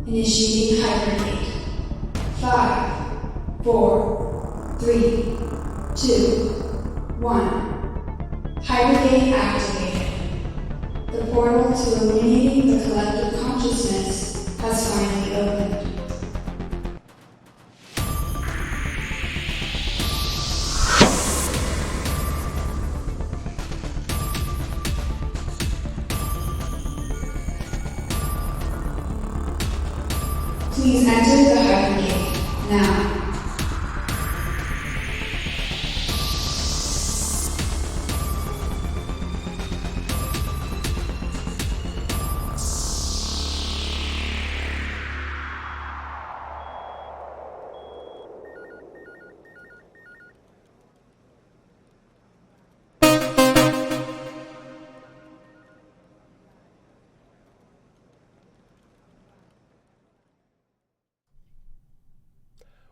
Initiating hibernate. 5, 4, 3, 2, 1. Hibernate activated. The portal to illuminating the collective consciousness has finally opened. Please enter the hibernate now.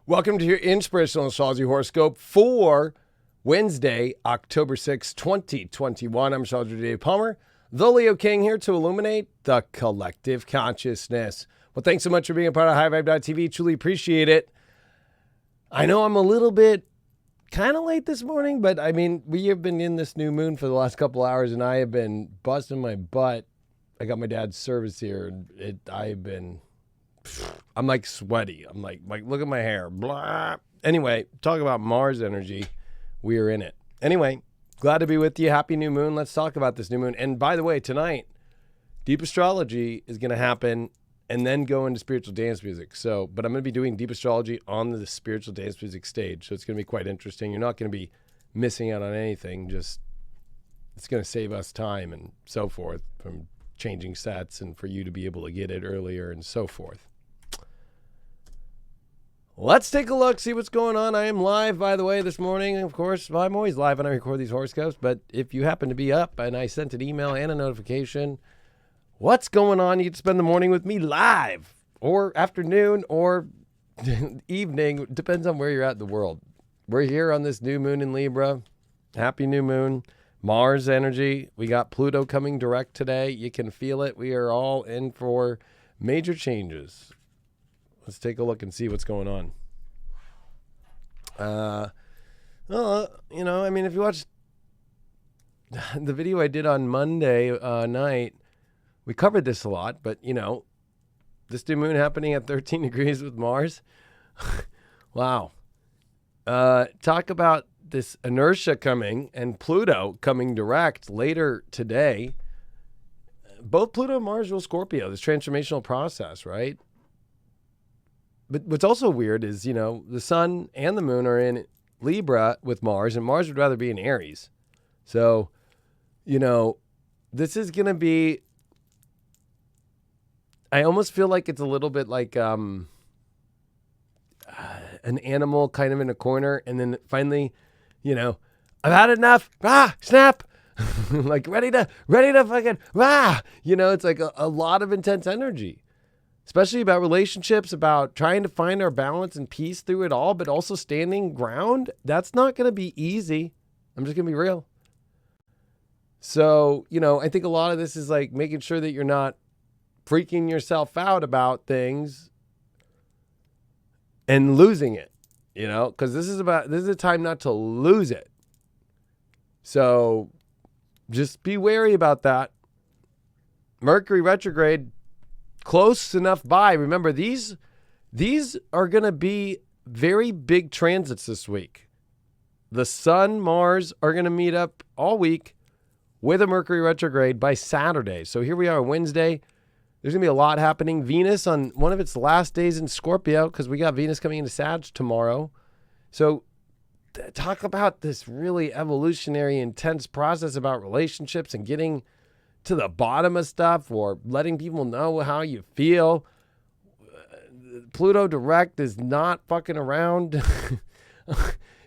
Welcome to your Inspirational Astrology Horoscope for Wednesday, October 6, 2021. I'm Astrologer Dave Palmer, the Leo King, here to illuminate the collective consciousness. Well, thanks so much for being a part of HighVibe.tv. Truly appreciate it. I know I'm a little bit kind of late this morning, but I mean, we have been in this new moon for the last couple hours, and I have been busting my butt. I got my dad's service here, and I'm like sweaty. I'm like, look at my hair. Blah. Anyway, talk about Mars energy. We are in it. Anyway, glad to be with you. Happy new moon. Let's talk about this new moon. And by the way, tonight, Deep Astrology is going to happen and then go into spiritual dance music. But I'm going to be doing Deep Astrology on the spiritual dance music stage. So it's going to be quite interesting. You're not going to be missing out on anything. Just, it's going to save us time and so forth from changing sets and for you to be able to get it earlier and so forth. Let's take a look, see what's going on. I am live, by the way, this morning. Of course, I'm always live when I record these horoscopes, but if you happen to be up and I sent an email and a notification, what's going on? You can spend the morning with me live, or afternoon, or evening. Depends on where you're at in the world. We're here on this new moon in Libra. Happy new moon. Mars energy. We got Pluto coming direct today. You can feel it. We are all in for major changes. Let's take a look and see what's going on. I mean, if you watch the video I did on Monday night, we covered this a lot, but, this new moon happening at 13 degrees with Mars. Wow. Talk about this inertia coming and Pluto coming direct later today. Both Pluto and Mars rule Scorpio, this transformational process, right? But what's also weird is, the sun and the moon are in Libra with Mars, and Mars would rather be in Aries. So, this is going to be, I almost feel like it's a little bit like an animal kind of in a corner, and then finally, I've had enough. Snap. Like ready to fucking, it's like a lot of intense energy. Especially about relationships, about trying to find our balance and peace through it all, but also standing ground. That's not going to be easy. I'm just going to be real. So, I think a lot of this is like making sure that you're not freaking yourself out about things and losing it, because this is a time not to lose it. So just be wary about that. Mercury retrograde, close enough by. Remember, these are going to be very big transits this week. The Sun, Mars are going to meet up all week with a Mercury retrograde by Saturday. So here we are Wednesday. There's going to be a lot happening. Venus on one of its last days in Scorpio, because we got Venus coming into Sag tomorrow. So talk about this really evolutionary, intense process about relationships and getting to the bottom of stuff, or letting people know how you feel. Pluto direct is not fucking around.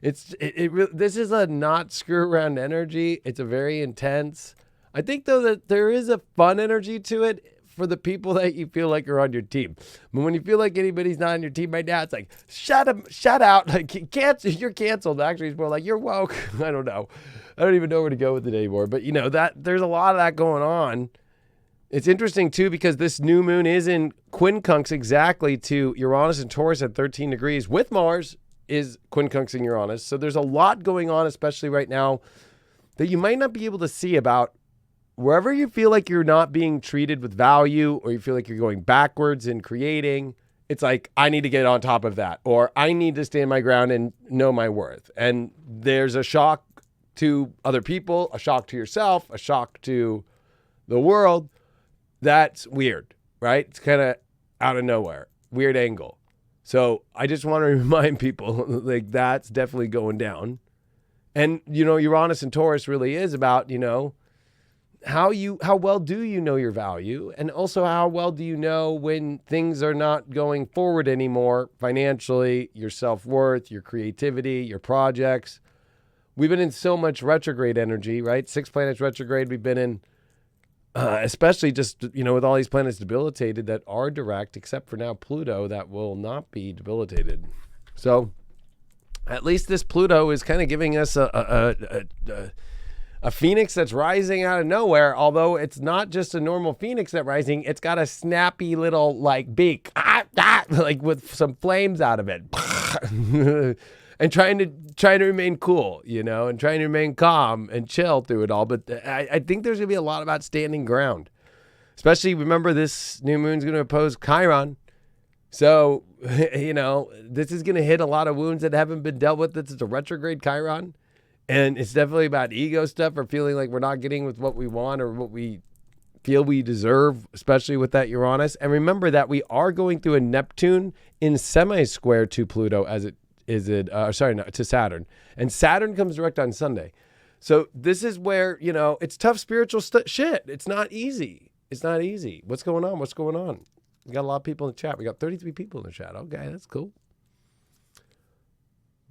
This is a not screw around energy. It's a very intense. I think though that there is a fun energy to it for the people that you feel like are on your team. But when you feel like anybody's not on your team right now, it's like, shut out. Like, you're canceled. Actually, it's more like, you're woke. I don't know. I don't even know where to go with it anymore. But that there's a lot of that going on. It's interesting, too, because this new moon is in quincunx exactly to Uranus and Taurus at 13 degrees with Mars is quincunxing Uranus. So there's a lot going on, especially right now, that you might not be able to see about wherever you feel like you're not being treated with value or you feel like you're going backwards in creating. It's like, I need to get on top of that, or I need to stand my ground and know my worth. And there's a shock to other people, a shock to yourself, a shock to the world. That's weird, right? It's kind of out of nowhere, weird angle. So I just want to remind people, like, that's definitely going down. And, Uranus and Taurus really is about, how well do you know your value? And also how well do you know when things are not going forward anymore financially, your self-worth, your creativity, your projects. We've been in so much retrograde energy, right? 6 planets retrograde. We've been in, especially just, with all these planets debilitated that are direct, except for now Pluto, that will not be debilitated. So at least this Pluto is kind of giving us a phoenix that's rising out of nowhere, although it's not just a normal phoenix that's rising. It's got a snappy little beak, like with some flames out of it. And trying to remain cool, and trying to remain calm and chill through it all. But I think there's going to be a lot about standing ground. Especially, remember, this new moon's going to oppose Chiron. So, this is going to hit a lot of wounds that haven't been dealt with. This is a retrograde Chiron. And it's definitely about ego stuff or feeling like we're not getting with what we want or what we feel we deserve, especially with that Uranus. And remember that we are going through a Neptune in semi-square to Pluto to Saturn. And Saturn comes direct on Sunday. So this is where, it's tough spiritual shit. It's not easy. It's not easy. What's going on? We got a lot of people in the chat. We got 33 people in the chat. Okay, that's cool.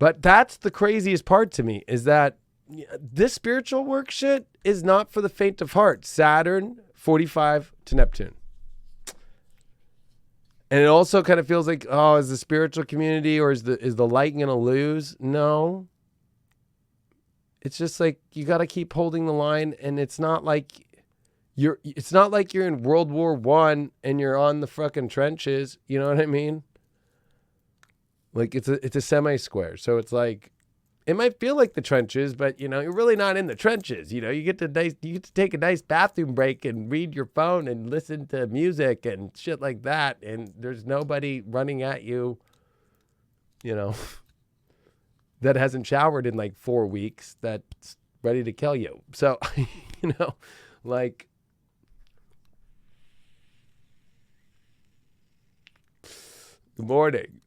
But that's the craziest part to me, is that this spiritual work shit is not for the faint of heart. Saturn, 45 to Neptune. And it also kind of feels like, is the spiritual community or is the light going to lose? No. It's just like you got to keep holding the line, and it's not like you're in World War I and you're on the fucking trenches. You know what I mean? Like it's a semi-square. So it's like it might feel like the trenches, but you're really not in the trenches. You get to take a nice bathroom break and read your phone and listen to music and shit like that, and there's nobody running at you, that hasn't showered in like 4 weeks that's ready to kill you. So, like good morning.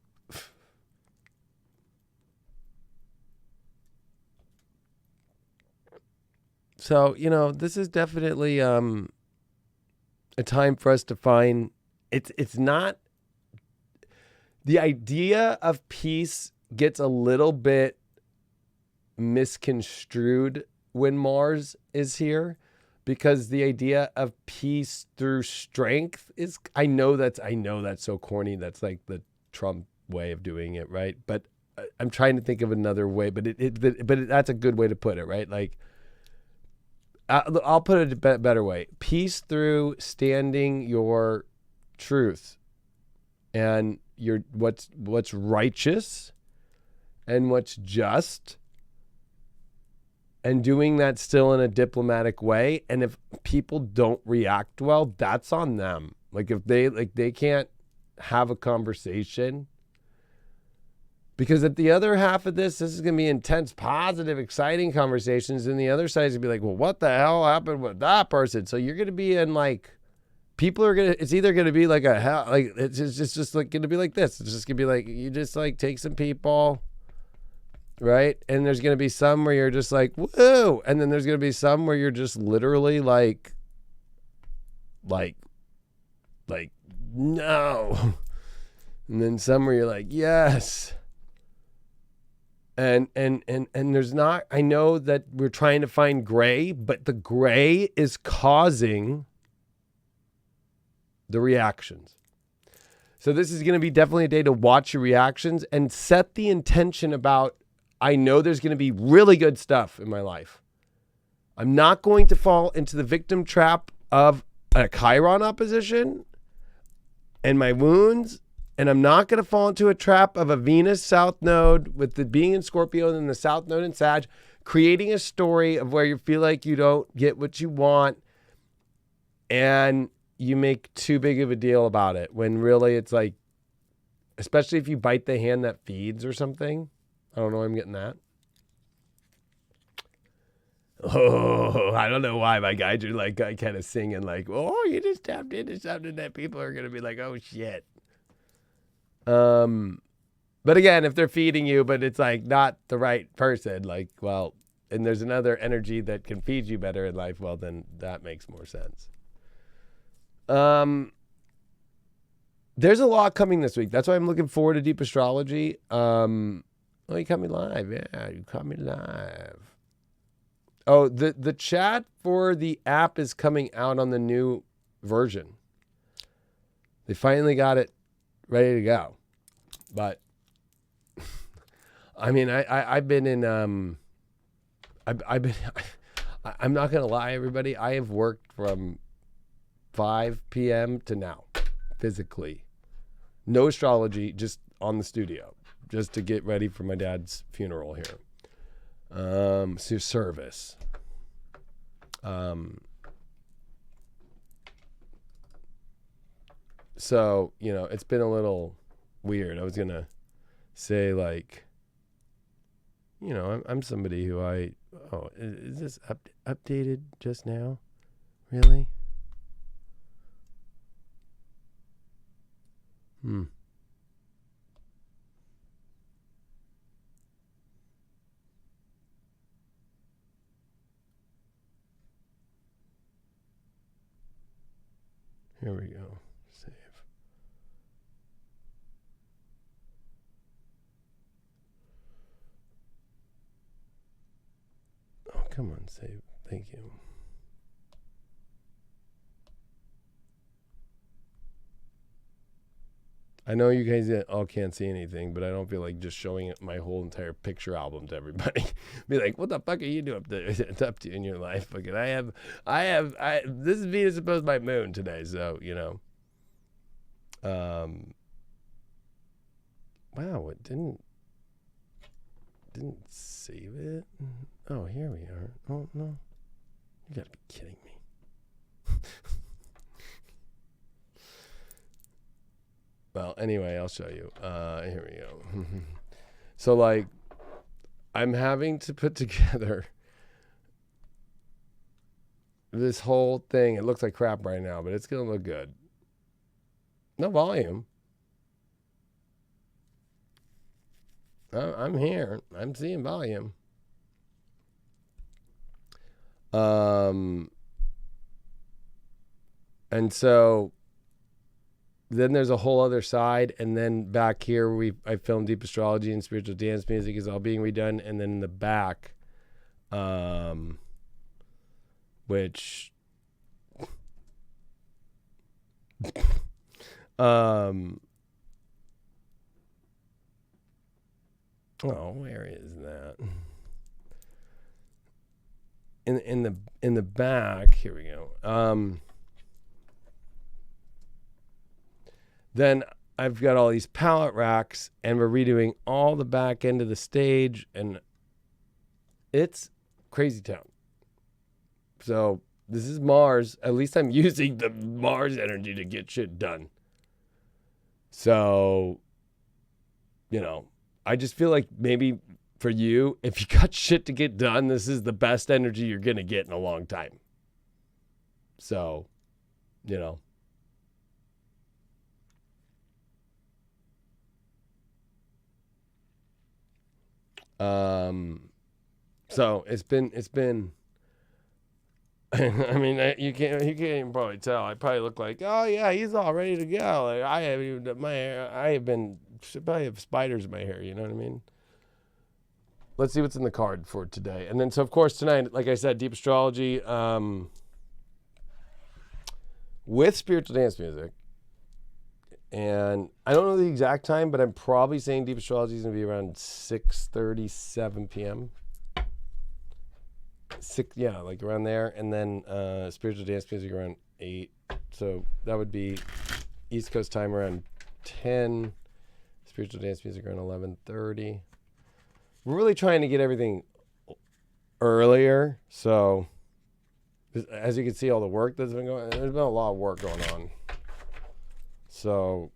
So, this is definitely a time for us to find it's not the idea of peace gets a little bit misconstrued when Mars is here, because the idea of peace through strength is I know that's so corny. That's like the Trump way of doing it, right? But I'm trying to think of another way, but that's a good way to put it, right? Like I'll put it a better way. Peace through standing your truth and your what's righteous and what's just, and doing that still in a diplomatic way. And if people don't react well, that's on them. Like if they can't have a conversation. Because at the other half of this is going to be intense, positive, exciting conversations. And the other side is going to be like, well, what the hell happened with that person? So you're going to be in it's either going to be like it's just like going to be like this. It's just going to be like, you just like take some people, right? And there's going to be some where you're just like, whoa. And then there's going to be some where you're just literally like, no. And then some where you're like, yes. And there's not, I know that we're trying to find gray, but the gray is causing the reactions. So this is going to be definitely a day to watch your reactions and set the intention about, I know there's going to be really good stuff in my life. I'm not going to fall into the victim trap of a Chiron opposition and my wounds, and I'm not going to fall into a trap of a Venus South Node with the being in Scorpio and the South Node in Sag, creating a story of where you feel like you don't get what you want and you make too big of a deal about it when really it's like, especially if you bite the hand that feeds or something. I don't know, I'm getting that. Oh, I don't know why my guys are like kind of singing like, oh, you just tapped into something that people are going to be like, oh, shit. But again, if they're feeding you, but it's like not the right person, like, well, and there's another energy that can feed you better in life, well, then that makes more sense. There's a lot coming this week. That's why I'm looking forward to Deep Astrology. Oh, you caught me live. Yeah, you caught me live. Oh, the chat for the app is coming out on the new version. They finally got it ready to go. But I mean, I've been in I've been I'm not gonna lie, everybody. I have worked from 5 p.m. to now, physically. No astrology, just on the studio, just to get ready for my dad's funeral here. Service. So, you know, it's been a little weird. I was going to say, like, you know, I'm somebody who is this updated just now? Really? Here we go. Save. Oh, come on, save. Thank you. I know you guys all can't see anything, but I don't feel like just showing my whole entire picture album to everybody. Be like, what the fuck are you doing up to in your life? Because this is Venus opposed by Moon today, so, you know. Wow, it didn't save it. Oh, here we are. Oh, no. You gotta be kidding me. Well, anyway, I'll show you. Here we go. So, like, I'm having to put together this whole thing. It looks like crap right now, but it's going to look good. No volume. I'm here. I'm seeing volume. And so then there's a whole other side, and then back here I filmed Deep Astrology and Spiritual Dance Music is all being redone, and then in the back, which oh, where is that? In the back, here we go. Then I've got all these palette racks, and we're redoing all the back end of the stage, and it's crazy town. So this is Mars. At least I'm using the Mars energy to get shit done. So, you know, I just feel like maybe for you, if you got shit to get done, this is the best energy you're going to get in a long time. So, you know. So it's been, I mean, you can't even probably tell. I probably look like, oh yeah, he's all ready to go. Like, I probably have spiders in my hair. You know what I mean? Let's see what's in the card for today. And then, so of course tonight, like I said, Deep Astrology, with Spiritual Dance Music. And I don't know the exact time, but I'm probably saying Deep Astrology is going to be around 6:37 p.m. Like around there. And then Spiritual Dance Music around 8. So that would be East Coast time around 10. Spiritual dance music around 11:30. We're really trying to get everything earlier. So as you can see, all the work that's been going on, there's been a lot of work going on. So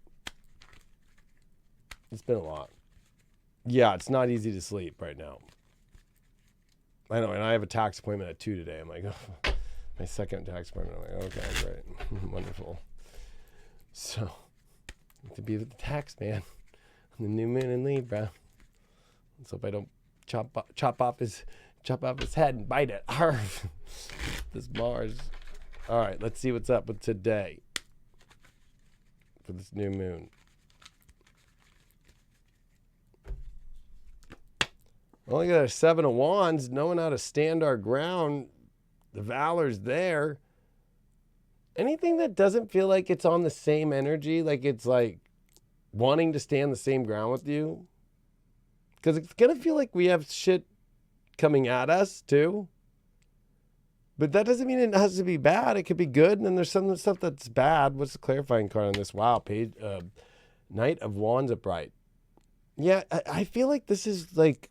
it's been a lot. Yeah, it's not easy to sleep right now. I know, and I have a tax appointment at 2 today. I'm like, oh, my second tax appointment. I'm like, okay, great. Wonderful. So, to be with the tax man on the new moon in Libra. Let's hope I don't chop off his head and bite it. Arf. This Mars. All right, let's see what's up with today for this new moon. Only got a 7 of Wands, knowing how to stand our ground. The Valor's there. Anything that doesn't feel like it's on the same energy, like it's like wanting to stand the same ground with you. Because it's going to feel like we have shit coming at us too. But that doesn't mean it has to be bad. It could be good. And then there's some stuff that's bad. What's the clarifying card on this? Wow, page Knight of Wands upright. Yeah, I feel like this is like,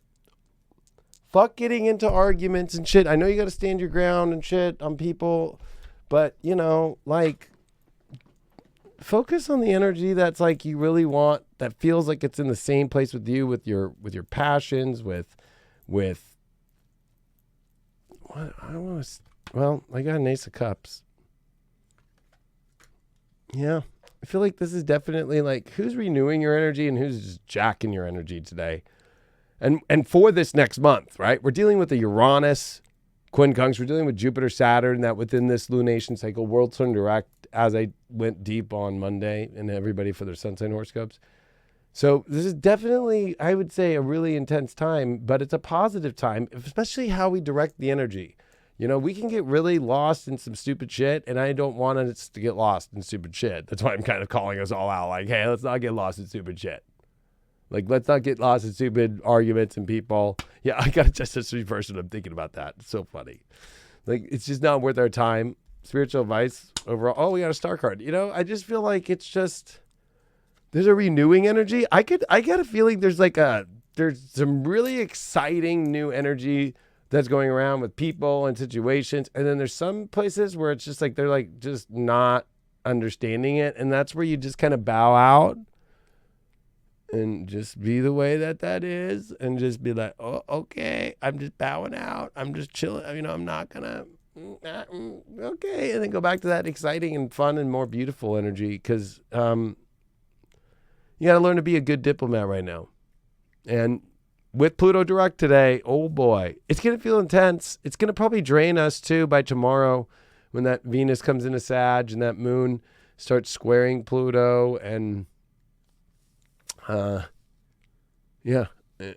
fuck getting into arguments and shit. I know you got to stand your ground and shit on people. But, you know, like, focus on the energy that's like you really want, that feels like it's in the same place with you, with your passions, with what I don't want to. Well, I got an Ace of Cups. Yeah, I feel like this is definitely like who's renewing your energy and who's just jacking your energy today, and for this next month, right? We're dealing with the Uranus Conjunct. We're dealing with Jupiter, Saturn, that within this lunation cycle, worlds turn direct, as I went deep on Monday, and everybody for their sun sign horoscopes. So this is definitely, I would say, a really intense time, but it's a positive time, especially how we direct the energy. You know, we can get really lost in some stupid shit, and I don't want us to get lost in stupid shit. That's why I'm kind of calling us all out, like, hey, let's not get lost in stupid shit. Like, let's not get lost in stupid arguments and people. Yeah, I got to just this reverse when I'm thinking about that. It's so funny. Like, it's just not worth our time. Spiritual advice overall. Oh, we got a star card. You know, I just feel like it's just, there's a renewing energy. I get a feeling there's some really exciting new energy that's going around with people and situations. And then there's some places where it's just like, they're like just not understanding it. And that's where you just kind of bow out. And just be the way that is, and just be like, oh, okay, I'm just bowing out. I'm just chilling. You know, I'm not gonna, okay. And then go back to that exciting and fun and more beautiful energy. Because you got to learn to be a good diplomat right now. And with Pluto direct today, oh boy, it's going to feel intense. It's going to probably drain us too by tomorrow when that Venus comes into Sag and that moon starts squaring Pluto. And yeah,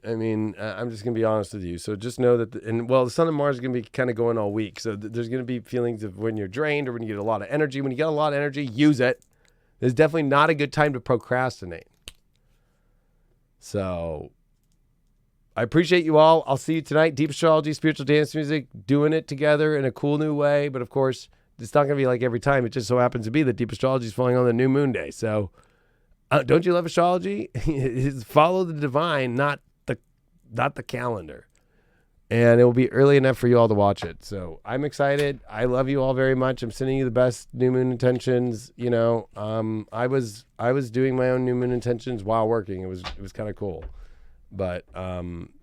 I mean, I'm just going to be honest with you. So just know that, the Sun and Mars are going to be kind of going all week. So there's going to be feelings of when you're drained or when you get a lot of energy. When you get a lot of energy, use it. It's definitely not a good time to procrastinate. So I appreciate you all. I'll see you tonight. Deep Astrology, Spiritual Dance Music, doing it together in a cool new way. But of course, it's not going to be like every time. It just so happens to be that Deep Astrology is falling on the new moon day. So don't you love astrology? Follow the divine, not the calendar. And it will be early enough for you all to watch it. So I'm excited. I love you all very much. I'm sending you the best new moon intentions. You know, I was doing my own new moon intentions while working. It was kind of cool. But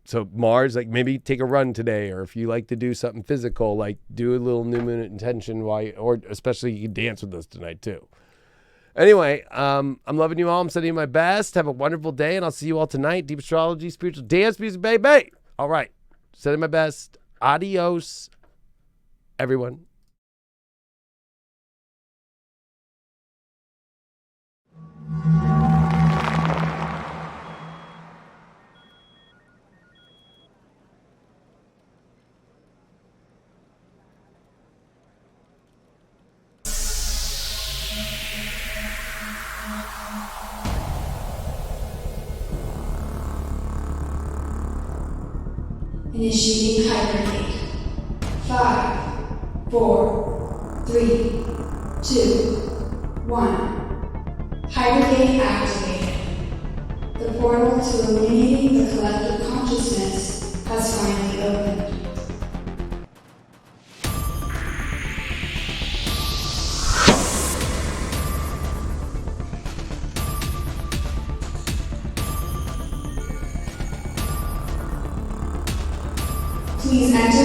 so Mars, like maybe take a run today, or if you like to do something physical, like do a little new moon intention or especially you can dance with us tonight too. Anyway, I'm loving you all. I'm sending you my best. Have a wonderful day, and I'll see you all tonight. Deep Astrology, Spiritual Dance Music, baby. All right. Sending my best. Adios, everyone. Initiating hibernate. 5, 4, 3, 2, 1. Hypergate activated. The portal to illuminating the collective consciousness has finally opened. Please enter